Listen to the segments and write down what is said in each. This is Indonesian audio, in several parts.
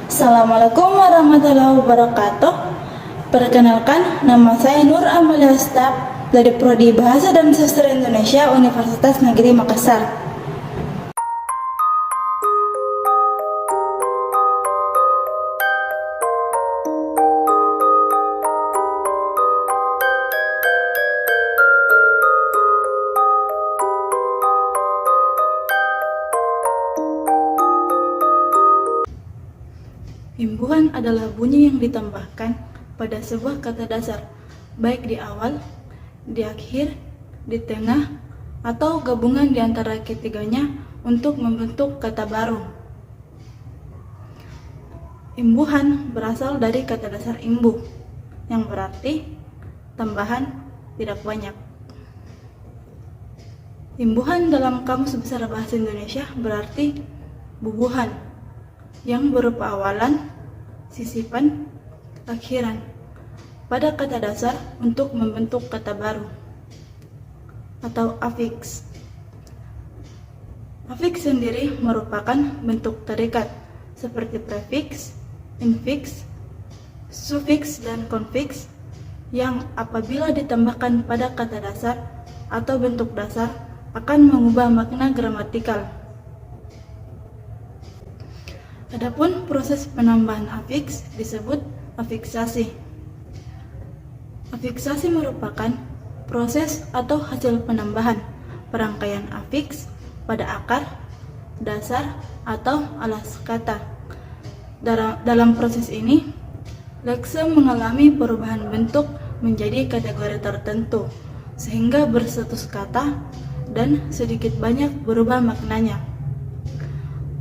Assalamualaikum warahmatullahi wabarakatuh. Perkenalkan, nama saya Nur Amalia Staf dari Prodi Bahasa dan Sastra Indonesia Universitas Negeri Makassar. Imbuhan adalah bunyi yang ditambahkan pada sebuah kata dasar, baik di awal, di akhir, di tengah, atau gabungan di antara ketiganya untuk membentuk kata baru. Imbuhan berasal dari kata dasar imbuh, yang berarti tambahan tidak banyak. Imbuhan dalam Kamus Besar Bahasa Indonesia berarti bubuhan, yang berupa awalan, sisipan, akhiran pada kata dasar untuk membentuk kata baru atau afiks. Afiks sendiri merupakan bentuk terikat seperti prefiks, infiks, sufiks, dan konfiks yang apabila ditambahkan pada kata dasar atau bentuk dasar akan mengubah makna gramatikal. Adapun proses penambahan afiks disebut afiksasi. Afiksasi merupakan proses atau hasil penambahan perangkaian afiks pada akar, dasar, atau alas kata. Dalam proses ini, lekse mengalami perubahan bentuk menjadi kategori tertentu, sehingga berstatus kata dan sedikit banyak berubah maknanya.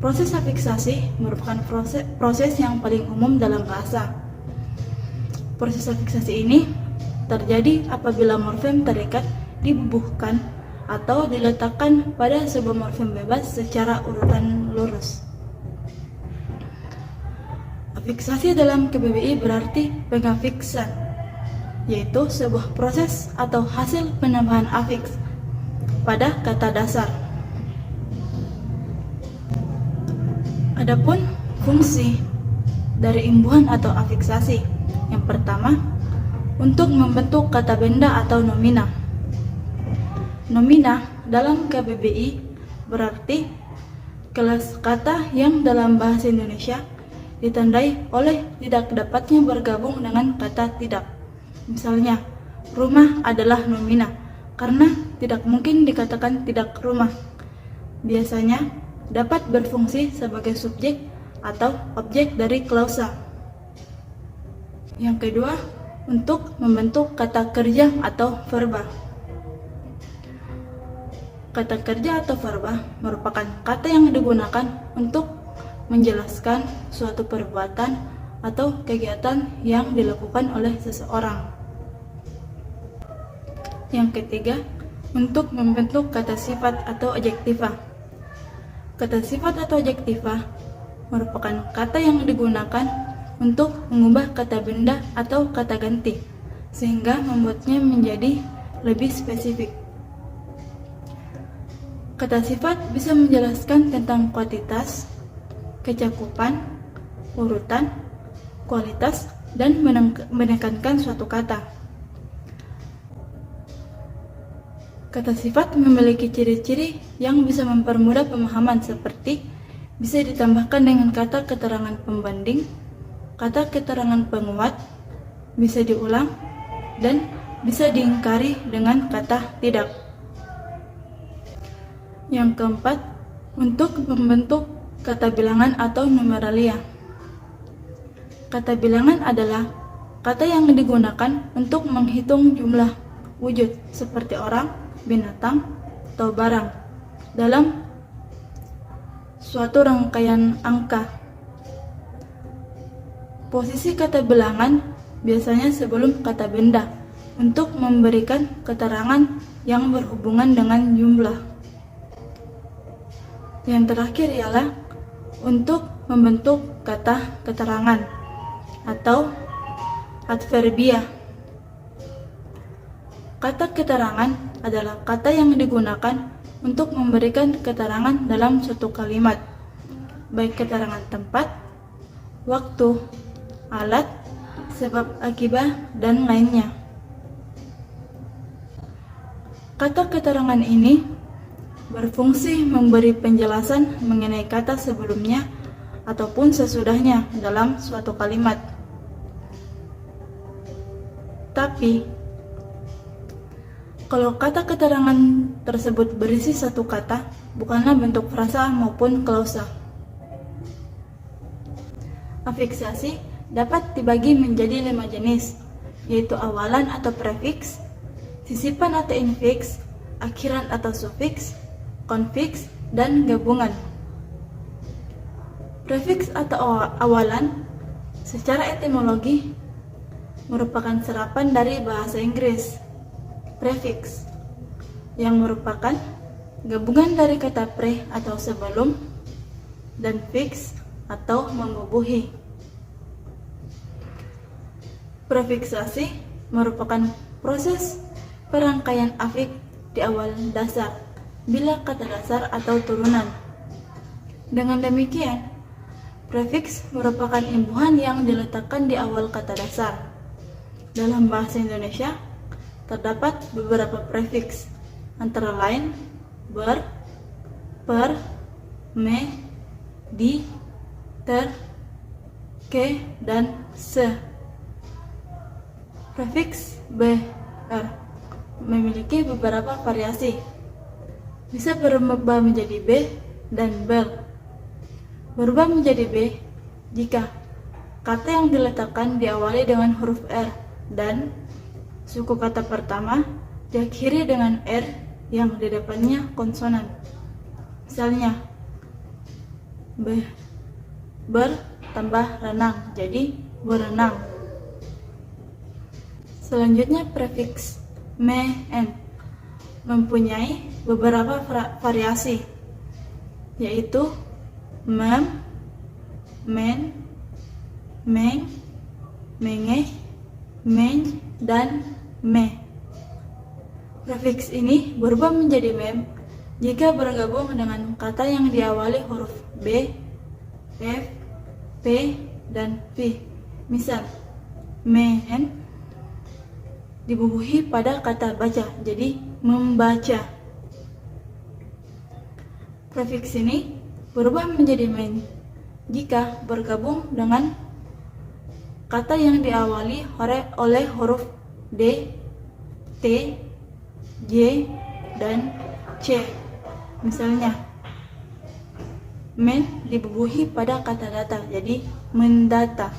Proses afiksasi merupakan proses yang paling umum dalam bahasa. Proses afiksasi ini terjadi apabila morfem terikat dibubuhkan atau diletakkan pada sebuah morfem bebas secara urutan lurus. Afiksasi dalam KBBI berarti pengafiksan, yaitu sebuah proses atau hasil penambahan afiks pada kata dasar. Adapun fungsi dari imbuhan atau afiksasi, yang pertama, untuk membentuk kata benda atau nomina. Nomina dalam KBBI berarti kelas kata yang dalam bahasa Indonesia ditandai oleh tidak dapatnya bergabung dengan kata tidak. Misalnya, rumah adalah nomina karena tidak mungkin dikatakan tidak rumah. Biasanya dapat berfungsi sebagai subjek atau objek dari klausa. Yang kedua, untuk membentuk kata kerja atau verba. Kata kerja atau verba merupakan kata yang digunakan untuk menjelaskan suatu perbuatan atau kegiatan yang dilakukan oleh seseorang. Yang ketiga, untuk membentuk kata sifat atau adjektiva. Kata sifat atau adjektiva merupakan kata yang digunakan untuk mengubah kata benda atau kata ganti, sehingga membuatnya menjadi lebih spesifik. Kata sifat bisa menjelaskan tentang kuantitas, kecakupan, urutan, kualitas, dan menekankan suatu kata. Kata sifat memiliki ciri-ciri yang bisa mempermudah pemahaman seperti bisa ditambahkan dengan kata keterangan pembanding, kata keterangan penguat, bisa diulang, dan bisa diingkari dengan kata tidak. Yang keempat, untuk membentuk kata bilangan atau numeralia. Kata bilangan adalah kata yang digunakan untuk menghitung jumlah wujud seperti orang, binatang, atau barang dalam suatu rangkaian angka. Posisi kata bilangan biasanya sebelum kata benda untuk memberikan keterangan yang berhubungan dengan jumlah. Yang terakhir ialah untuk membentuk kata keterangan atau adverbia. Kata keterangan adalah kata yang digunakan untuk memberikan keterangan dalam suatu kalimat, baik keterangan tempat, waktu, alat, sebab akibat, dan lainnya. Kata keterangan ini berfungsi memberi penjelasan mengenai kata sebelumnya ataupun sesudahnya dalam suatu kalimat. Tapi, kalau kata keterangan tersebut berisi satu kata, bukanlah bentuk frasa maupun klausa. Afiksasi dapat dibagi menjadi 5 jenis, yaitu awalan atau prefiks, sisipan atau infiks, akhiran atau sufiks, konfiks, dan gabungan. Prefiks atau awalan secara etimologi merupakan serapan dari bahasa Inggris prefix, yang merupakan gabungan dari kata pre atau sebelum dan fix atau membubuhi. Prefiksasi merupakan proses perangkaian afik di awal dasar bila kata dasar atau turunan. Dengan demikian, prefiks merupakan imbuhan yang diletakkan di awal kata dasar. Dalam bahasa Indonesia, terdapat beberapa prefiks, antara lain ber, per, me, di, ter, ke, dan se. Prefiks ber memiliki beberapa variasi, bisa berubah menjadi b dan bel. Berubah menjadi b jika kata yang diletakkan diawali dengan huruf r dan suku kata pertama diakhiri dengan r yang di depannya konsonan. Misalnya, ber tambah renang jadi berenang. Selanjutnya prefiks me, en mempunyai beberapa variasi, yaitu mem, men, meng, menge, men, dan me. Prefiks ini berubah menjadi mem jika bergabung dengan kata yang diawali huruf b, f, p, dan p. Misal, men dibubuhi pada kata baca, jadi membaca. Prefiks ini berubah menjadi men jika bergabung dengan kata yang diawali oleh huruf D, T, J, dan C. Misalnya, men dibubuhi pada kata data, jadi mendata.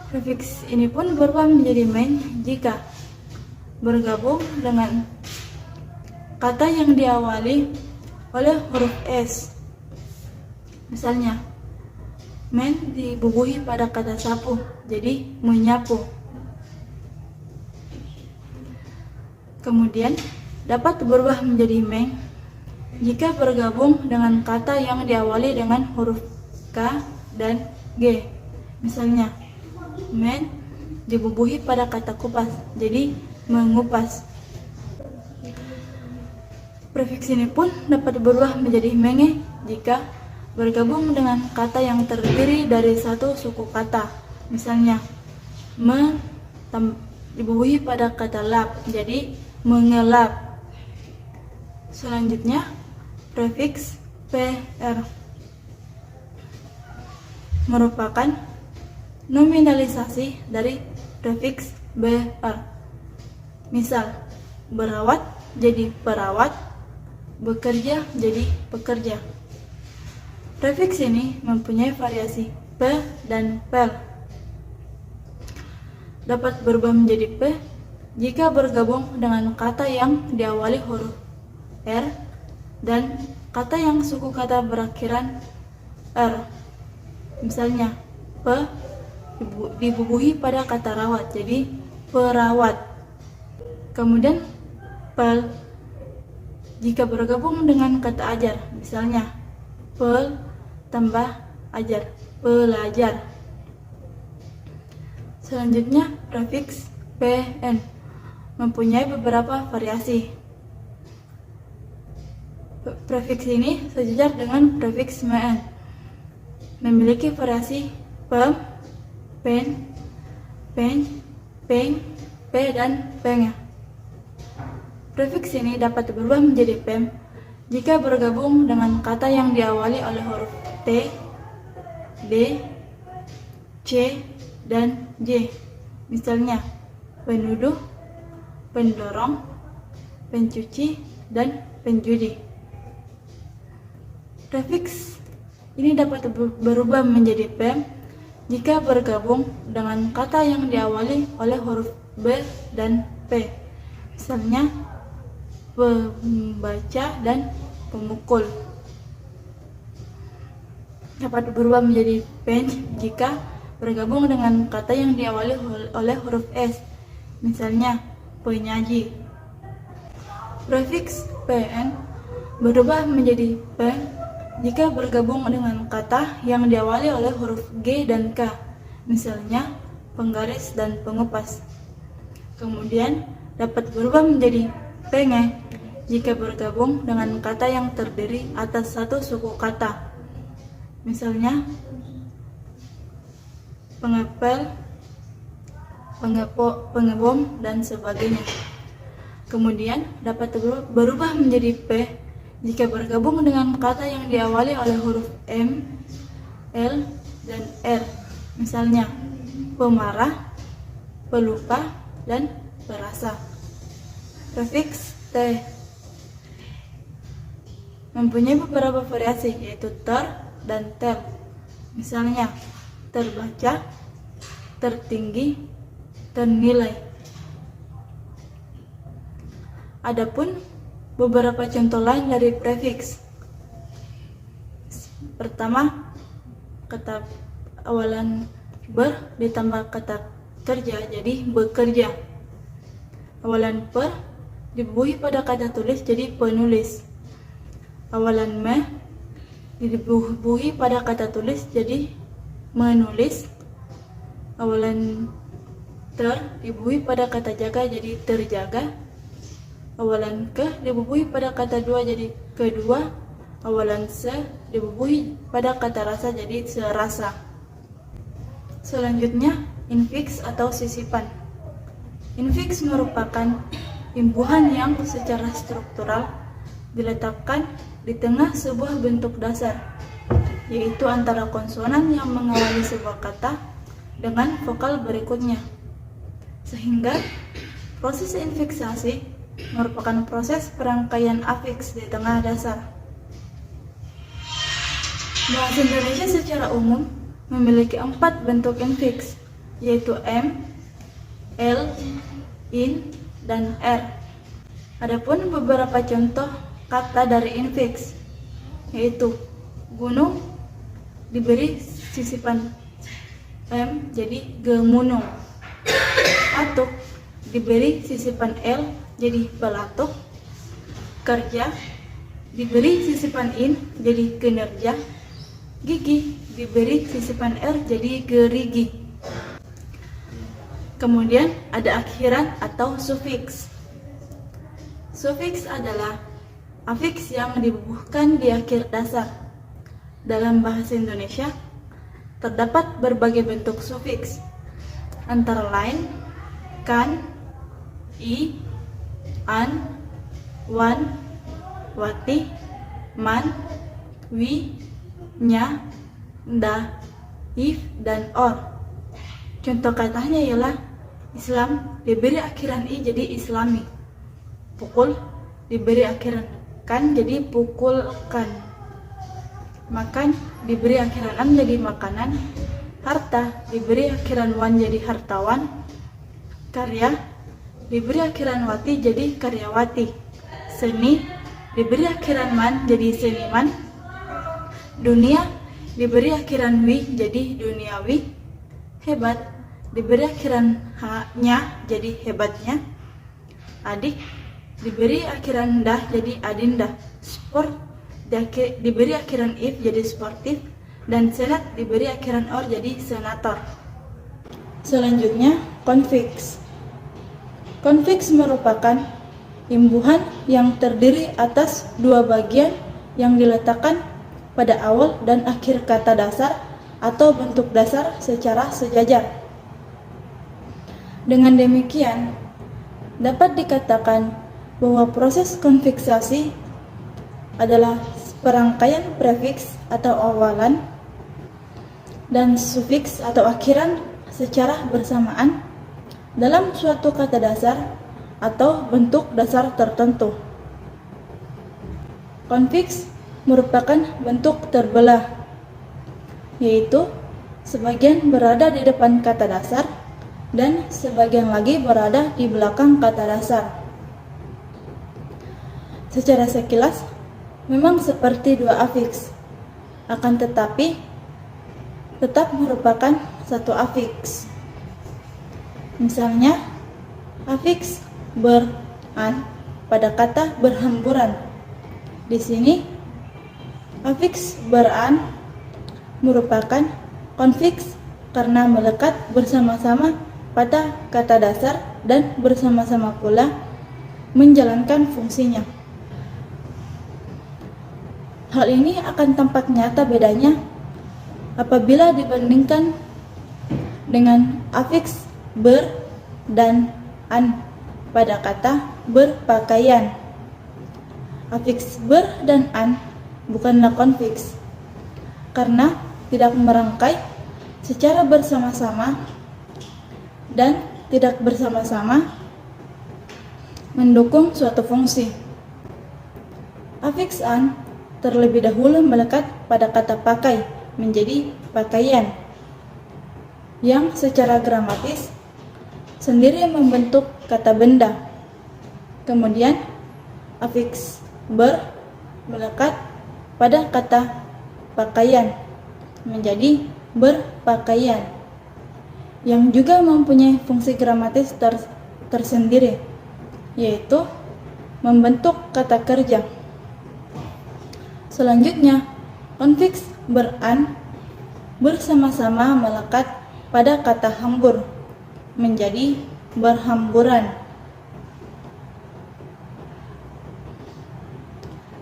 Prefiks ini pun berubah menjadi men jika bergabung dengan kata yang diawali oleh huruf S. Misalnya, men dibubuhi pada kata sapu, jadi menyapu. Kemudian dapat berubah menjadi meng jika bergabung dengan kata yang diawali dengan huruf K dan G. Misalnya, men dibubuhi pada kata kupas, jadi mengupas. Prefiks ini pun dapat berubah menjadi menge jika bergabung dengan kata yang terdiri dari satu suku kata. Misalnya, dibubuhi pada kata lap, jadi mengelap. Selanjutnya, prefiks pr merupakan nominalisasi dari prefiks br. Misal, berawat jadi perawat, bekerja jadi pekerja. Prefiks ini mempunyai variasi p dan pel. Dapat berubah menjadi p jika bergabung dengan kata yang diawali huruf r dan kata yang suku kata berakhiran r. Misalnya, p dibubuhi pada kata rawat, jadi perawat. Kemudian pel jika bergabung dengan kata ajar, misalnya pel tambah ajar, pelajar. Selanjutnya, prefiks pn mempunyai beberapa variasi. Prefiks ini sejajar dengan prefiks men. memiliki variasi pem, pen, pen, peng, pe, dan penge. Prefiks ini dapat berubah menjadi pem jika bergabung dengan kata yang diawali oleh huruf T, D, C, dan J. Misalnya, penuduh, pendorong, pencuci, dan penjudi. Prefiks ini dapat berubah menjadi pem jika bergabung dengan kata yang diawali oleh huruf B dan P. Misalnya, pembaca dan pemukul. Dapat berubah menjadi pen jika bergabung dengan kata yang diawali oleh huruf S. Misalnya, penyaji. Prefiks pn berubah menjadi pen jika bergabung dengan kata yang diawali oleh huruf G dan K, misalnya penggaris dan pengupas. Kemudian dapat berubah menjadi penge jika bergabung dengan kata yang terdiri atas satu suku kata, misalnya pengepel, pengebom, dan sebagainya. Kemudian dapat berubah menjadi P jika bergabung dengan kata yang diawali oleh huruf M, L, dan R, misalnya pemarah, pelupa, dan perasa. Prefiks T mempunyai beberapa variasi, yaitu ter dan tel, misalnya terbaca, tertinggi, ternilai. Adapun beberapa contoh lain dari prefiks. Pertama, kata awalan ber ditambah kata kerja jadi bekerja. Awalan per dibubuhi pada kata tulis jadi penulis. Awalan me dibubuhi pada kata tulis jadi menulis. Awalan ter dibubuhi pada kata jaga jadi terjaga. Awalan ke dibubuhi pada kata dua jadi kedua. Awalan se dibubuhi pada kata rasa jadi serasa. Selanjutnya, infiks atau sisipan. Infiks merupakan imbuhan yang secara struktural diletakkan di tengah sebuah bentuk dasar, yaitu antara konsonan yang mengawali sebuah kata dengan vokal berikutnya. Sehingga proses infiksasi merupakan proses perangkaian afiks di tengah dasar. Bahasa Indonesia secara umum memiliki 4 bentuk infiks, yaitu M, L, In, dan R. Adapun beberapa contoh kata dari infiks, yaitu gunung diberi sisipan M jadi gemunung. Atuk diberi sisipan L jadi pelatuk. Kerja diberi sisipan in jadi kinerja. Gigi diberi sisipan R jadi gerigi. Kemudian ada akhiran atau sufiks. Sufiks adalah afiks yang dibubuhkan di akhir dasar. Dalam bahasa Indonesia terdapat berbagai bentuk sufiks, antara lain kan, i, an, wan, wati, man, wi, nya, nda, if, dan or. Contoh katanya ialah Islam diberi akhiran i jadi islami. Pukul diberi akhiran kan jadi pukulkan. Makan diberi akhiran an jadi makanan. Harta diberi akhiran wan jadi hartawan. Karya diberi akhiran wati jadi karyawati. Seni diberi akhiran man jadi seniman. Dunia diberi akhiran wi jadi duniawi. Hebat diberi akhiran ha-nya jadi hebatnya. Adik diberi akhiran dah jadi adindah. Sport diberi akhiran if jadi sportif. Dan senat diberi akhiran or jadi senator. Selanjutnya, konfiks. Konfiks merupakan imbuhan yang terdiri atas 2 bagian yang diletakkan pada awal dan akhir kata dasar atau bentuk dasar secara sejajar. Dengan demikian, dapat dikatakan bahwa proses konfiksasi adalah perangkaian prefiks atau awalan dan sufiks atau akhiran secara bersamaan dalam suatu kata dasar atau bentuk dasar tertentu. Konfiks merupakan bentuk terbelah, yaitu sebagian berada di depan kata dasar dan sebagian lagi berada di belakang kata dasar. Secara sekilas, memang seperti dua afiks, akan tetapi tetap merupakan satu afiks. Misalnya, afiks ber-an pada kata berhamburan. Di sini, afiks ber-an merupakan konfiks karena melekat bersama-sama pada kata dasar dan bersama-sama pula menjalankan fungsinya. Hal ini akan tampak nyata bedanya apabila dibandingkan dengan afiks ber dan an pada kata berpakaian. Afiks ber dan an bukanlah konfiks karena tidak merangkai secara bersama-sama dan tidak bersama-sama mendukung suatu fungsi. Afiks an terlebih dahulu melekat pada kata pakai menjadi pakaian, yang secara gramatis sendiri membentuk kata benda. Kemudian afiks ber melekat pada kata pakaian menjadi berpakaian, yang juga mempunyai fungsi gramatis tersendiri, yaitu membentuk kata kerja. Selanjutnya, konfiks ber-an bersama-sama melekat pada kata hambur menjadi berhamburan.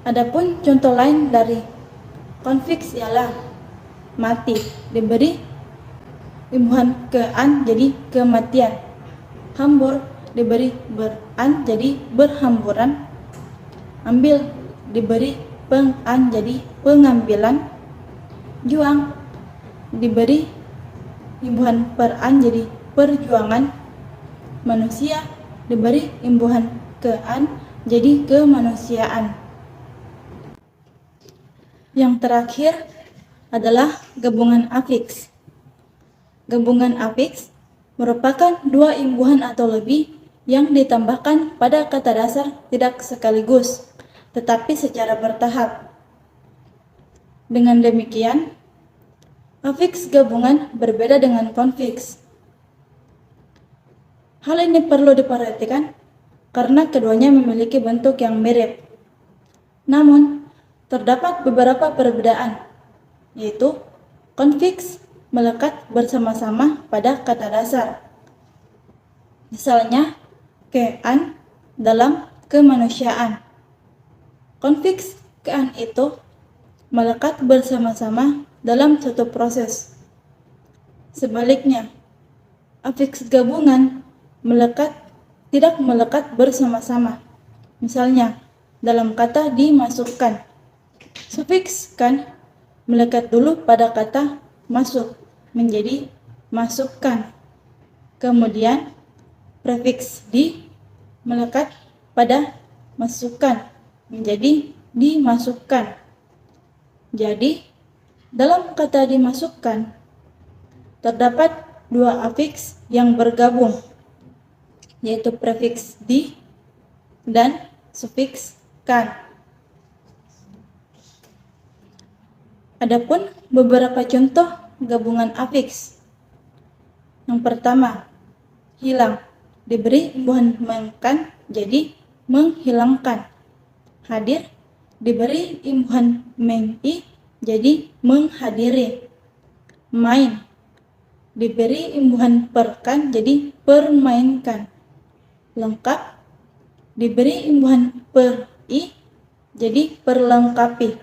Adapun contoh lain dari konfiks ialah mati diberi imbuhan ke-an jadi kematian, hambur diberi ber-an jadi berhamburan, ambil diberi peng-an jadi pengambilan, juang diberi imbuhan per-an jadi perjuangan, manusia diberi imbuhan ke-an jadi kemanusiaan. Yang terakhir adalah gabungan afiks. Gabungan afiks merupakan dua imbuhan atau lebih yang ditambahkan pada kata dasar tidak sekaligus, tetapi secara bertahap. Dengan demikian, afiks gabungan berbeda dengan konfiks. Hal ini perlu diperhatikan karena keduanya memiliki bentuk yang mirip. Namun, terdapat beberapa perbedaan, yaitu konfiks melekat bersama-sama pada kata dasar. Misalnya, ke-an dalam kemanusiaan. Konfiks ke-an itu melekat bersama-sama dalam suatu proses. Sebaliknya, afiks gabungan tidak melekat bersama-sama. Misalnya, dalam kata dimasukkan, sufiks kan melekat dulu pada kata masuk menjadi masukkan. Kemudian, prefiks di melekat pada masukkan menjadi dimasukkan. Jadi, dalam kata dimasukkan terdapat dua afiks yang bergabung, yaitu prefiks di dan sufiks kan. Adapun beberapa contoh gabungan afiks. Yang pertama, hilang diberi imbuhan mengkan jadi menghilangkan. Hadir diberi imbuhan meng-i jadi menghadiri. Main diberi imbuhan perkan jadi permainkan. Lengkap diberi imbuhan per-i jadi perlengkapi.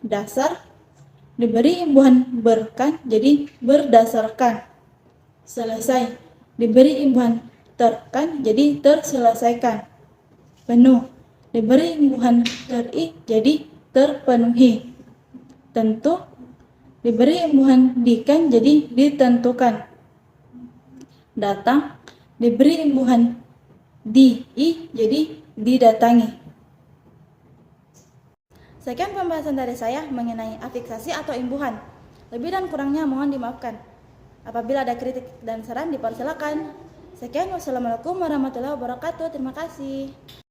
Dasar Diberi imbuhan berkan, jadi berdasarkan. Selesai. Diberi imbuhan terkan, jadi terselesaikan. Penuh. Diberi imbuhan teri, jadi terpenuhi. Tentu. Diberi imbuhan dikan, jadi ditentukan. Datang. Diberi imbuhan di, jadi didatangi. Sekian pembahasan dari saya mengenai afiksasi atau imbuhan. Lebih dan kurangnya mohon dimaafkan. Apabila ada kritik dan saran dipersilakan. Sekian, wassalamualaikum warahmatullahi wabarakatuh. Terima kasih.